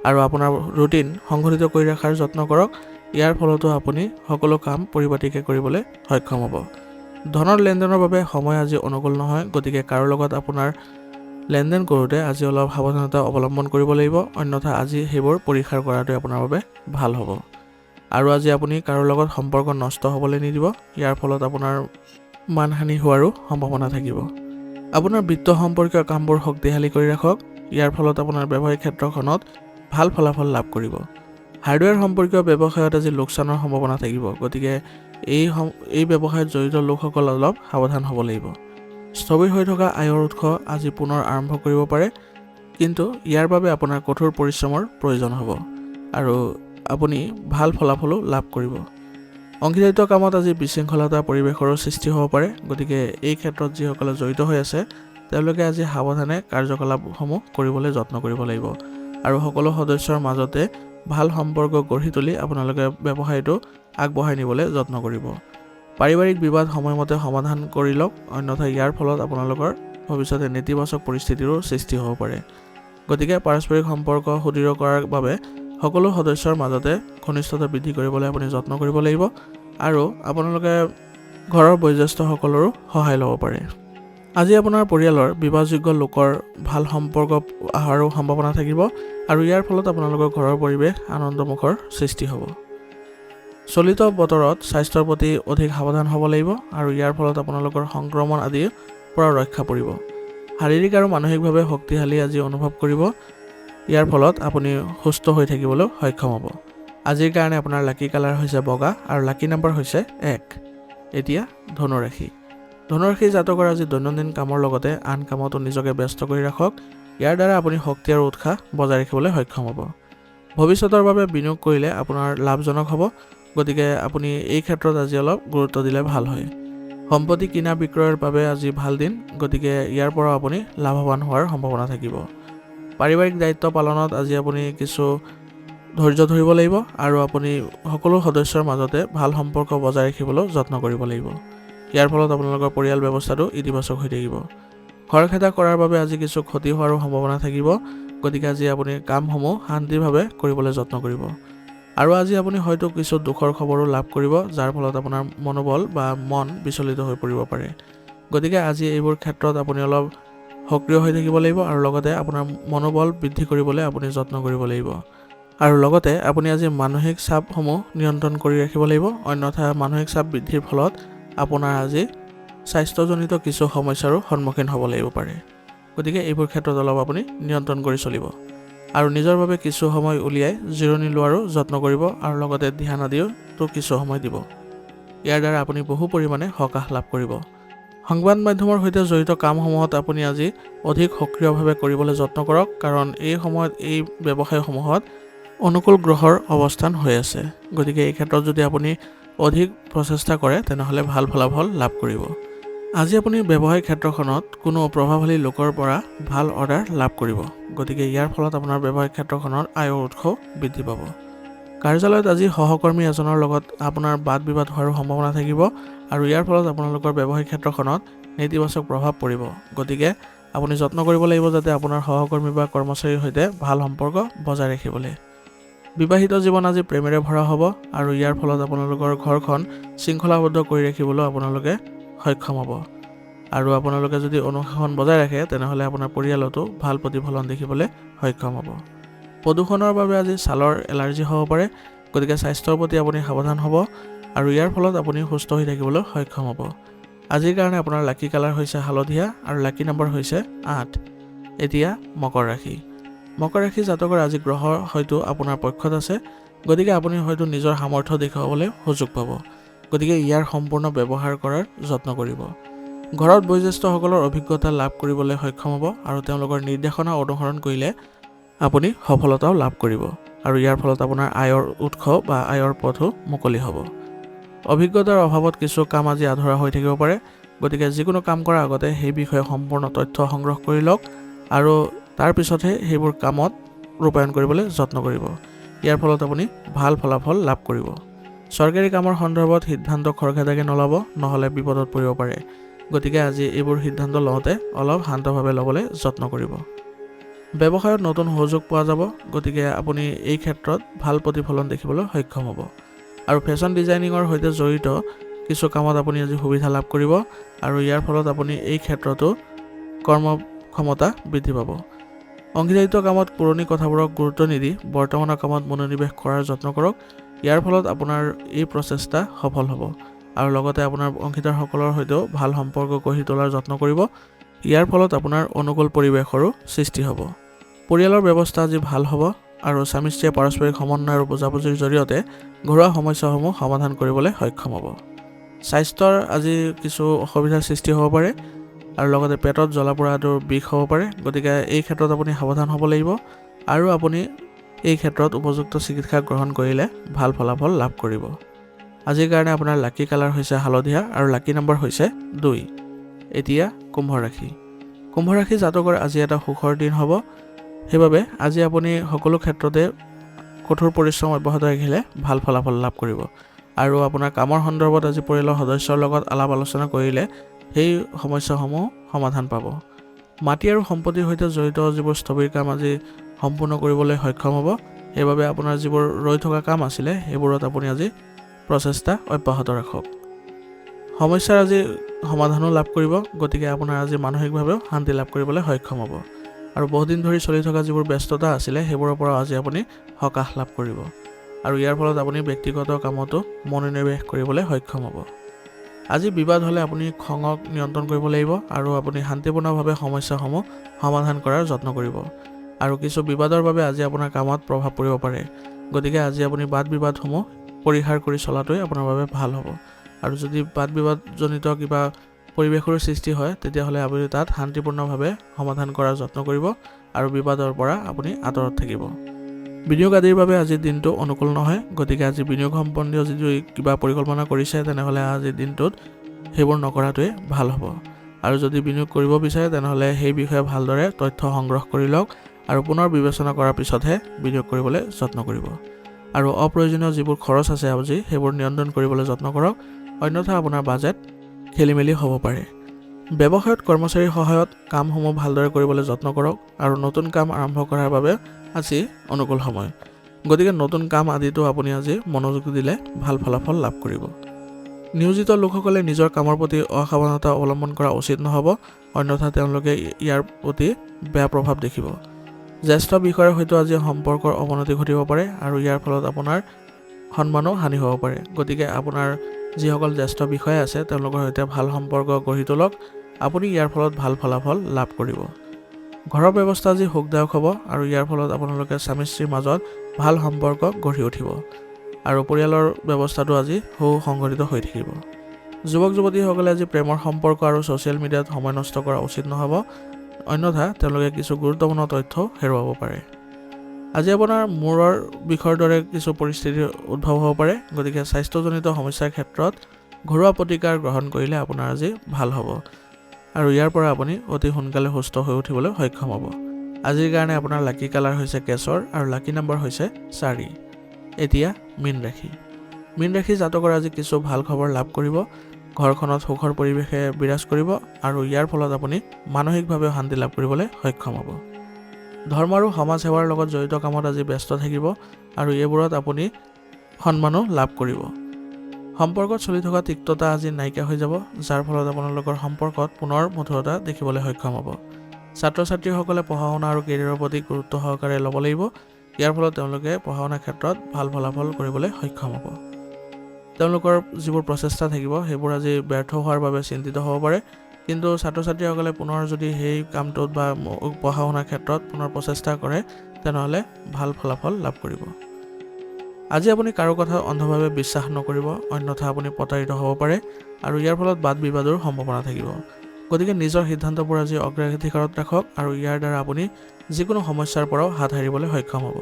আৰু আপোনাৰ ৰুটিন সংগঠিত কৰি ৰখাৰ যত্ন কৰক। ইয়াৰ ফলতো আপুনি সকলো কাম পৰিপাটিকৈ কৰিবলৈ সক্ষম হ'ব। ধনৰ লেনদেনৰ বাবে সময় আজি অনুকূল নহয়, গতিকে কাৰো লগত আপোনাৰ লেনদেন কৰোঁতে আজি অলপ সাৱধানতা অৱলম্বন কৰিব লাগিব, অন্যথা আজি সেইবোৰ পৰীক্ষা কৰাটোৱে আপোনাৰ বাবে ভাল হ'ব। আৰু আজি আপুনি কাৰো লগত সম্পৰ্ক নষ্ট হ'বলৈ নিদিব, ইয়াৰ ফলত আপোনাৰ মানহানি হোৱাৰো সম্ভাৱনা থাকিব। আপোনাৰ বিত্ত সম্পৰ্কীয় কামবোৰ শক্তিশালী কৰি ৰাখক, ইয়াৰ ফলত আপোনাৰ ব্যৱসায়িক ক্ষেত্ৰখনত ভাল ফলাফল লাভ কৰিব। হাৰ্ডৱেৰ সম্পৰ্কীয় ব্যৱসায়ত আজি লোকচানৰ সম্ভাৱনা থাকিব, গতিকে এই ব্যৱসায়ত জড়িত লোকসকল অলপ সাৱধান হ'ব লাগিব। স্থবিৰ হৈ থকা আয়ৰ উৎস আজি পুনৰ আৰম্ভ কৰিব পাৰে, কিন্তু ইয়াৰ বাবে আপোনাৰ কঠোৰ পৰিশ্ৰমৰ প্ৰয়োজন হ'ব আৰু আপুনি ভাল ফলাফলো লাভ কৰিব। অংশীদাৰিত্ব কামত আজি বিশৃংখলতা পৰিৱেশৰো সৃষ্টি হ'ব পাৰে, গতিকে এই ক্ষেত্ৰত যিসকলে জড়িত হৈ আছে তেওঁলোকে আজি সাৱধানে কাৰ্যকলাপসমূহ কৰিবলৈ যত্ন কৰিব লাগিব আৰু সকলো সদস্যৰ মাজতে ভাল সম্পৰ্ক গঢ়ি তুলি আপোনালোকে ব্যৱসায়টো আগবঢ়াই নিবলৈ যত্ন কৰিব। পাৰিবাৰিক বিবাদ সময়মতে সমাধান কৰি লওক, অন্যথা ইয়াৰ ফলত আপোনালোকৰ ভৱিষ্যতে নেতিবাচক পৰিস্থিতিৰো সৃষ্টি হ'ব পাৰে। গতিকে পাৰস্পৰিক সম্পৰ্ক সুদৃঢ় কৰাৰ বাবে সকলো সদস্যৰ মাজতে ঘনিষ্ঠতা বৃদ্ধি কৰিবলৈ আপুনি যত্ন কৰিব লাগিব আৰু আপোনালোকে ঘৰৰ বয়োজ্যেষ্ঠসকলৰো সহায় ল'ব পাৰে। আজি আপোনাৰ পৰিয়ালৰ বিবাহযোগ্য লোকৰ ভাল সম্পৰ্ক অহাৰো সম্ভাৱনা থাকিব আৰু ইয়াৰ ফলত আপোনালোকৰ ঘৰৰ পৰিৱেশ আনন্দমুখৰ সৃষ্টি হ'ব। চলিত বতৰত স্বাস্থ্যৰ প্ৰতি অধিক সাৱধান হ'ব লাগিব আৰু ইয়াৰ ফলত আপোনালোকৰ সংক্ৰমণ আদিৰ পৰা ৰক্ষা পৰিব। শাৰীৰিক আৰু মানসিকভাৱে শক্তিশালী আজি অনুভৱ কৰিব, ইয়াৰ ফলত আপুনি সুস্থ হৈ থাকিবলৈ সক্ষম হ'ব। আজিৰ কাৰণে আপোনাৰ লাকি কালাৰ হৈছে বগা আৰু লাকি নম্বৰ হৈছে 1। এতিয়া ধনুৰাশি। ধনুৰাশি জাতকৰ আজি দৈনন্দিন কামৰ লগতে আন কামতো নিজকে ব্যস্ত কৰি ৰাখক, ইয়াৰ দ্বাৰা আপুনি শক্তি আৰু উৎসাহ বজাই ৰাখিবলৈ সক্ষম হ'ব। ভৱিষ্যতৰ বাবে বিনিয়োগ কৰিলে আপোনাৰ লাভজনক হ'ব, গতিকে আপুনি এই ক্ষেত্ৰত আজি অলপ গুৰুত্ব দিলে ভাল হয়। সম্পত্তি কিনা বিক্ৰয়ৰ বাবে আজি ভাল দিন, গতিকে ইয়াৰ পৰা আপুনি লাভৱান হোৱাৰ সম্ভাৱনা থাকিব। পাৰিবাৰিক দায়িত্ব পালনত আজি আপুনি কিছু ধৈৰ্য ধৰিব লাগিব আৰু আপুনি সকলো সদস্যৰ মাজতে ভাল সম্পৰ্ক বজাই ৰাখিবলৈ যত্ন কৰিব লাগিব। ইয়াৰ ফলত আপোনালোকৰ পৰিয়াল ব্যৱস্থাটো ইতিবাচক হৈ থাকিব। খৰখেদা কৰাৰ বাবে আজি কিছু ক্ষতি হোৱাৰো সম্ভাৱনা থাকিব, গতিকে আজি আপুনি কামসমূহ শান্তিভাৱে কৰিবলৈ যত্ন কৰিব। আৰু আজি আপুনি হয়তো কিছু দুখৰ খবৰো লাভ কৰিব, যাৰ ফলত আপোনাৰ মনোবল বা মন বিচলিত হৈ পৰিব পাৰে। গতিকে আজি এইবোৰ ক্ষেত্ৰত আপুনি অলপ সক্ৰিয় হৈ থাকিব লাগিব আৰু লগতে আপোনাৰ মনোবল বৃদ্ধি কৰিবলৈ আপুনি যত্ন কৰিব লাগিব। আৰু লগতে আপুনি আজি মানসিক চাপসমূহ নিয়ন্ত্ৰণ কৰি ৰাখিব লাগিব, অন্যথা মানসিক চাপ বৃদ্ধিৰ ফলত আপোনাৰ আজি স্বাস্থ্যজনিত কিছু সমস্যাৰো সন্মুখীন হ'ব লাগিব পাৰে। গতিকে এইবোৰ ক্ষেত্ৰত অলপ আপুনি নিয়ন্ত্ৰণ কৰি চলিব আৰু নিজৰ বাবে কিছু সময় উলিয়াই জিৰণি লোৱাৰো যত্ন কৰিব আৰু লগতে ধ্যান আদিওতো কিছু সময় দিব। ইয়াৰ দ্বাৰা আপুনি বহু পৰিমাণে সকাহ লাভ কৰিব। সংবাদ মাধ্যমৰ সৈতে জড়িত কামসমূহত আপুনি আজি অধিক সক্ৰিয়ভাৱে কৰিবলৈ যত্ন কৰক, কাৰণ এই সময়ত এই ব্যৱসায়সমূহত অনুকূল গ্ৰহৰ অৱস্থান হৈ আছে। গতিকে এই ক্ষেত্ৰত যদি আপুনি অধিক প্ৰচেষ্টা কৰে তেনেহ'লে ভাল ফলাফল লাভ কৰিব। আজি আপুনি ব্যৱসায়িক ক্ষেত্ৰখনত কোনো প্ৰভাৱশালী লোকৰ পৰা ভাল অৰ্ডাৰ লাভ কৰিব, গতিকে ইয়াৰ ফলত আপোনাৰ ব্যৱসায়িক ক্ষেত্ৰখনৰ আয়ৰ উৎস বৃদ্ধি পাব। কাৰ্যালয়ত আজি সহকৰ্মী এজনৰ লগত আপোনাৰ বাদ বিবাদ হোৱাৰো সম্ভাৱনা থাকিব আৰু ইয়াৰ ফলত আপোনালোকৰ ব্যৱসায়িক ক্ষেত্ৰখনত নেতিবাচক প্ৰভাৱ পৰিব। গতিকে আপুনি যত্ন কৰিব লাগিব যাতে আপোনাৰ সহকৰ্মী বা কৰ্মচাৰীৰ সৈতে ভাল সম্পৰ্ক বজাই ৰাখিবলৈ। বিবাহিত জীৱন আজি প্ৰেমেৰে ভৰা হ'ব আৰু ইয়াৰ ফলত আপোনালোকৰ ঘৰখন শৃংখলাবদ্ধ কৰি ৰাখিবলৈ আপোনালোকে সক্ষম হ'ব। আৰু আপোনালোকে যদি অনুশাসন বজাই ৰাখে তেনেহ'লে আপোনাৰ পৰিয়ালতো ভাল প্ৰতিফলন দেখিবলৈ সক্ষম হ'ব। প্ৰদূষণৰ বাবে আজি ছালৰ এলাৰ্জি হ'ব পাৰে, গতিকে স্বাস্থ্যৰ প্ৰতি আপুনি সাৱধান হ'ব আৰু ইয়াৰ ফলত আপুনি সুস্থ হৈ থাকিবলৈ সক্ষম হ'ব। আজিৰ কাৰণে আপোনাৰ লাকি কালাৰ হৈছে হালধীয়া আৰু লাকি নম্বৰ হৈছে 8। এতিয়া মকৰ ৰাশি। মকৰ ৰাশি জাতকৰ আজি গ্ৰহ হয়তো আপোনাৰ পক্ষত আছে, গতিকে আপুনি হয়তো নিজৰ সামৰ্থ্য দেখুৱাবলৈ সুযোগ পাব। গতিকে ইয়াৰ সম্পূৰ্ণ ব্যৱহাৰ কৰাৰ যত্ন কৰিব। ঘৰত বয়োজ্যেষ্ঠসকলৰ অভিজ্ঞতা লাভ কৰিবলৈ সক্ষম হ'ব আৰু তেওঁলোকৰ নিৰ্দেশনা অনুসৰণ কৰিলে আপুনি সফলতাও লাভ কৰিব আৰু ইয়াৰ ফলত আপোনাৰ আয়ৰ উৎস বা আয়ৰ পথো মুকলি হ'ব। অভিজ্ঞতাৰ অভাৱত কিছু কাম আজি আধৰুৱা হৈ থাকিব পাৰে, গতিকে যিকোনো কাম কৰাৰ আগতে সেই বিষয়ে সম্পূৰ্ণ তথ্য সংগ্ৰহ কৰি লওক আৰু তাৰ পিছতহে সেইবোৰ কামত ৰূপায়ণ কৰিবলৈ যত্ন কৰিব। ইয়াৰ ফলত আপুনি ভাল ফলাফল লাভ কৰিব। চৰকাৰী কামৰ সন্দৰ্ভত সিদ্ধান্ত খৰখেদাকে নল'ব, নহ'লে বিপদত পৰিব পাৰে। গতিকে আজি এইবোৰ সিদ্ধান্ত লওঁতে অলপ শান্তভাৱে ল'বলৈ যত্ন কৰিব। ব্যৱসায়ত নতুন সুযোগ পোৱা যাব, গতিকে আপুনি এই ক্ষেত্ৰত ভাল প্ৰতিফলন দেখিবলৈ সক্ষম হ'ব। আৰু ফেশ্বন ডিজাইনিঙৰ সৈতে জড়িত কিছু কামত আপুনি আজি সুবিধা লাভ কৰিব আৰু ইয়াৰ ফলত আপুনি এই ক্ষেত্ৰতো কৰ্মক্ষমতা বৃদ্ধি পাব। অংশীদাৰিত্ব কামত পুৰণি কথাবোৰক গুৰুত্ব নিদি বৰ্তমানৰ কামত মনোনিৱেশ কৰাৰ যত্ন কৰক। ইয়াৰ ফলত আপোনাৰ এই প্ৰচেষ্টা সফল হ'ব আৰু লগতে আপোনাৰ অংশীদাৰসকলৰ সৈতেও ভাল সম্পৰ্ক গঢ়ি তোলাৰ যত্ন কৰিব। ইয়াৰ ফলত আপোনাৰ অনুকূল পৰিৱেশৰো সৃষ্টি হ'ব। পৰিয়ালৰ ব্যৱস্থা আজি ভাল হ'ব আৰু স্বামী স্ত্ৰীয়ে পাৰস্পৰিক সমন্বয় আৰু বুজাবুজিৰ জৰিয়তে ঘৰুৱা সমস্যাসমূহ সমাধান কৰিবলৈ সক্ষম হ'ব। স্বাস্থ্যৰ আজি কিছু অসুবিধাৰ সৃষ্টি হ'ব পাৰে আৰু লগতে পেটত জ্বলা-পোৰা আদিৰ বিষ হ'ব পাৰে, গতিকে এই ক্ষেত্ৰত আপুনি সাৱধান হ'ব লাগিব আৰু আপুনি এই ক্ষেত্ৰত উপযুক্ত চিকিৎসা গ্ৰহণ কৰিলে ভাল ফলাফল লাভ কৰিব। আজিৰ কাৰণে আপোনাৰ লাকি কালাৰ হৈছে হালধীয়া আৰু লাকি নম্বৰ হৈছে 2। এতিয়া কুম্ভ ৰাশি। কুম্ভ ৰাশি জাতকৰ আজি এটা সুখৰ দিন হ'ব, সেইবাবে আজি আপুনি সকলো ক্ষেত্ৰতে কঠোৰ পৰিশ্ৰম অব্যাহত ৰাখিলে ভাল ফলাফল লাভ কৰিব আৰু আপোনাৰ কামৰ সন্দৰ্ভত আজি পৰিয়ালৰ সদস্যৰ লগত আলাপ আলোচনা কৰিলে সেই সমস্যাসমূহ সমাধান পাব। মাটি আৰু সম্পত্তিৰ সৈতে জড়িত যিবোৰ স্থবিৰ কাম আজি সম্পূৰ্ণ কৰিবলৈ সক্ষম হ'ব, সেইবাবে আপোনাৰ যিবোৰ ৰৈ থকা কাম আছিলে সেইবোৰত আপুনি আজি প্ৰচেষ্টা অব্যাহত ৰাখক। সমস্যাৰ আজি সমাধানো লাভ কৰিব, গতিকে আপোনাৰ আজি মানসিকভাৱেও শান্তি লাভ কৰিবলৈ সক্ষম হ'ব আৰু বহুদিন ধৰি চলি থকা যিবোৰ ব্যস্ততা আছিলে সেইবোৰৰ পৰা আজি আপুনি সকাহ লাভ কৰিব আৰু ইয়াৰ ফলত আপুনি ব্যক্তিগত কামতো মনোনিৱেশ কৰিবলৈ সক্ষম হ'ব। আজি বিবাদ হ'লে আপুনি খঙক নিয়ন্ত্ৰণ কৰিব লাগিব আৰু আপুনি শান্তিপূৰ্ণভাৱে সমস্যাসমূহ সমাধান কৰাৰ যত্ন কৰিব আৰু কিছু বিবাদৰ বাবে আজি আপোনাৰ কামত প্ৰভাৱ পৰিব পাৰে, গতিকে আজি আপুনি বাদ বিবাদসমূহ পৰিহাৰ কৰি চলাটোৱে আপোনাৰ বাবে ভাল হ'ব আৰু যদি বাদ বিবাদজনিত কিবা পৰিৱেশৰ সৃষ্টি হয় তেতিয়াহ'লে আপুনি তাত শান্তিপূৰ্ণভাৱে সমাধান কৰাৰ যত্ন কৰিব আৰু বিবাদৰ পৰা আপুনি আঁতৰত থাকিব। বিনিয়োগ আদিৰ বাবে আজিৰ দিনটো অনুকূল নহয়, গতিকে আজি বিনিয়োগ সম্বন্ধীয় যদি কিবা পৰিকল্পনা কৰিছে তেনেহ'লে আজিৰ দিনটোত সেইবোৰ নকৰাটোৱে ভাল হ'ব আৰু যদি বিনিয়োগ কৰিব বিচাৰে তেনেহ'লে সেই বিষয়ে ভালদৰে তথ্য সংগ্ৰহ কৰি লওক আৰু পুনৰ বিবেচনা কৰাৰ পিছতহে বিনিয়োগ কৰিবলৈ যত্ন কৰিব আৰু অপ্ৰয়োজনীয় যিবোৰ খৰচ আছে আজি সেইবোৰ নিয়ন্ত্ৰণ কৰিবলৈ যত্ন কৰক, অন্যথা আপোনাৰ বাজেট খেলিমেলি হ'ব পাৰে। ব্যৱসায়ত কৰ্মচাৰীৰ সহায়ত কামসমূহ ভালদৰে কৰিবলৈ যত্ন কৰক আৰু নতুন কাম আৰম্ভ কৰাৰ বাবে আজি অনুকূল সময়, গতিকে নতুন কাম আদিতো আপুনি আজি মনোযোগ দিলে ভাল ফলাফল লাভ কৰিব। নিয়োজিত লোকসকলে নিজৰ কামৰ প্ৰতি অসাৱধানতা অৱলম্বন কৰা উচিত নহ'ব, অন্যথা তেওঁলোকে ইয়াৰ প্ৰতি বেয়া প্ৰভাৱ দেখিব। জ্যেষ্ঠ বিষয়াৰ সৈতে আজি সম্পৰ্কৰ অৱনতি ঘটিব পাৰে আৰু ইয়াৰ ফলত আপোনাৰ সন্মানো হানি হ'ব পাৰে, গতিকে আপোনাৰ যিসকল জ্যেষ্ঠ বিষয়া আছে তেওঁলোকৰ সৈতে ভাল সম্পৰ্ক গঢ়ি তোলক, আপুনি ইয়াৰ ফলত ভাল ফলাফল লাভ কৰিব। ঘৰৰ ব্যৱস্থা আজি সুখদায়ক হ'ব আৰু ইয়াৰ ফলত আপোনালোকে স্বামী স্ত্ৰীৰ মাজত ভাল সম্পৰ্ক গঢ়ি উঠিব আৰু পৰিয়ালৰ ব্যৱস্থাটো আজি সুসংগঠিত হৈ থাকিব। যুৱক যুৱতীসকলে আজি প্ৰেমৰ সম্পৰ্ক আৰু ছ'চিয়েল মিডিয়াত সময় নষ্ট কৰা উচিত নহ'ব, অন্যথা তেওঁলোকে কিছু গুৰুত্বপূৰ্ণ তথ্য হেৰুৱাব পাৰে। আজি আপোনাৰ মূৰৰ বিষৰ দৰে কিছু পৰিস্থিতিৰ উদ্ভৱ হ'ব পাৰে, গতিকে স্বাস্থ্যজনিত সমস্যাৰ ক্ষেত্ৰত ঘৰুৱা প্ৰতিকাৰ গ্ৰহণ কৰিলে আপোনাৰ আজি ভাল হ'ব আৰু ইয়াৰ পৰা আপুনি অতি সোনকালে সুস্থ হৈ উঠিবলৈ সক্ষম হ'ব। আজিৰ কাৰণে আপোনাৰ লাকি কালাৰ হৈছে কেশৰ আৰু লাকি নম্বৰ হৈছে 4। এতিয়া মীন ৰাশি। মীন ৰাশি জাতকৰ আজি কিছু ভাল খবৰ লাভ কৰিব, ঘৰখনত সুখৰ পৰিৱেশে বিৰাজ কৰিব আৰু ইয়াৰ ফলত আপুনি মানসিকভাৱে শান্তি লাভ কৰিবলৈ সক্ষম হ'ব। ধৰ্ম আৰু সমাজ সেৱাৰ লগত জড়িত কামত আজি ব্যস্ত থাকিব আৰু এইবোৰত আপুনি সন্মানো লাভ কৰিব। সম্পৰ্কত চলি থকা তিক্ততা আজি নাইকিয়া হৈ যাব, যাৰ ফলত আপোনালোকৰ সম্পৰ্কত পুনৰ মধুৰতা দেখিবলৈ সক্ষম হ'ব। ছাত্ৰ-ছাত্ৰীসকলে পঢ়া শুনা আৰু কেৰিয়াৰৰ প্ৰতি গুৰুত্ব সহকাৰে ল'ব লাগিব। ইয়াৰ ফলত তেওঁলোকে পঢ়া শুনাৰ ক্ষেত্ৰত ভাল ফলাফল কৰিবলৈ সক্ষম হ'ব। তেওঁলোকৰ যিবোৰ প্ৰচেষ্টা থাকিব সেইবোৰ আজি ব্যৰ্থ হোৱাৰ বাবে চিন্তিত হ'ব পাৰে, কিন্তু ছাত্ৰ-ছাত্ৰীসকলে পুনৰ যদি সেই কামটোত বা পঢ়া শুনাৰ ক্ষেত্ৰত পুনৰ প্ৰচেষ্টা কৰে তেনেহ'লে ভাল ফলাফল লাভ কৰিব। আজি আপুনি কাৰো কথা অন্ধভাৱে বিশ্বাস নকৰিব, অন্যথা আপুনি প্ৰতাৰিত হ'ব পাৰে আৰু ইয়াৰ ফলত বাদ বিবাদৰ সম্ভাৱনা থাকিব। গতিকে নিজৰ সিদ্ধান্তবোৰ আজি অগ্ৰাধিকাৰত ৰাখক আৰু ইয়াৰ দ্বাৰা আপুনি যিকোনো সমস্যাৰ পৰাও হাত সাৰিবলৈ সক্ষম হ'ব।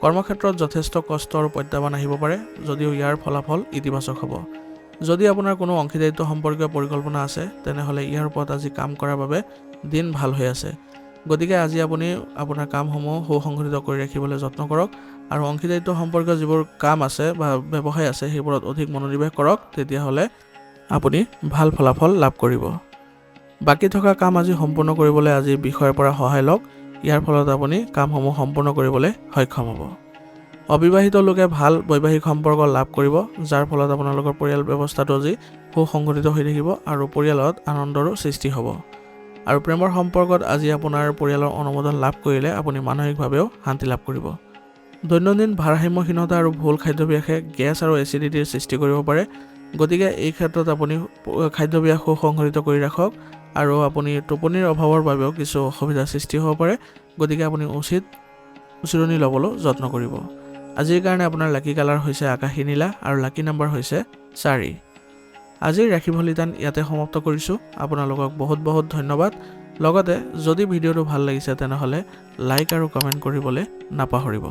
কৰ্মক্ষেত্ৰত যথেষ্ট কষ্ট আৰু প্ৰত্যাহ্বান আহিব পাৰে, যদিও ইয়াৰ ফলাফল ইতিবাচক হ'ব। যদি আপোনাৰ কোনো অংশীদাৰিত্ব সম্পৰ্কীয় পৰিকল্পনা আছে তেনেহ'লে ইয়াৰ ওপৰত আজি কাম কৰাৰ বাবে দিন ভাল হৈ আছে। গতিকে আজি আপুনি আপোনাৰ কামসমূহ সুসংগঠিত কৰি ৰাখিবলৈ যত্ন কৰক আৰু অংশীদাৰিত্ব সম্পৰ্কীয় যিবোৰ কাম আছে বা ব্যৱসায় আছে সেইবোৰত অধিক মনোনিৱেশ কৰক, তেতিয়াহ'লে আপুনি ভাল ফলাফল লাভ কৰিব। বাকী থকা কাম আজি সম্পূৰ্ণ কৰিবলৈ আজি বিষয়ৰ পৰা সহায় লওক, ইয়াৰ ফলত আপুনি কামসমূহ সম্পূৰ্ণ কৰিবলৈ সক্ষম হ'ব। অবিবাহিত লোকে ভাল বৈবাহিক সম্পৰ্ক লাভ কৰিব, যাৰ ফলত আপোনালোকৰ পৰিয়াল ব্যৱস্থাটো আজি সুসংগঠিত হৈ থাকিব আৰু পৰিয়ালত আনন্দৰো সৃষ্টি হ'ব। আৰু প্ৰেমৰ সম্পৰ্কত আজি আপোনাৰ পৰিয়ালৰ অনুমোদন লাভ কৰিলে আপুনি মানসিকভাৱেও শান্তি লাভ কৰিব। দৈনন্দিন ভাৰসাম্যহীনতা আৰু ভুল খাদ্যাভ্যাসে গেছ আৰু এচিডিটিৰ সৃষ্টি কৰিব পাৰে, গতিকে এই ক্ষেত্ৰত আপুনি খাদ্যাভ্যাস সুসংগঠিত কৰি ৰাখক আৰু আপুনি টোপনিৰ অভাৱৰ বাবেও কিছু অসুবিধাৰ সৃষ্টি হ'ব পাৰে, গতিকে আপুনি উচিত জিৰণি ল'বলৈ যত্ন কৰিব। আজিৰ কাৰণে আপোনাৰ লাকি কালাৰ হৈছে আকাশী নীলা আৰু লাকি নম্বৰ হৈছে 4। আজিৰ ৰাশিফল নিদান ইয়াতে সমাপ্ত কৰিছোঁ। আপোনালোকক বহুত বহুত ধন্যবাদ। লগতে যদি ভিডিঅ'টো ভাল লাগিছে তেনেহ'লে লাইক আৰু কমেণ্ট কৰিবলৈ নাপাহৰিব।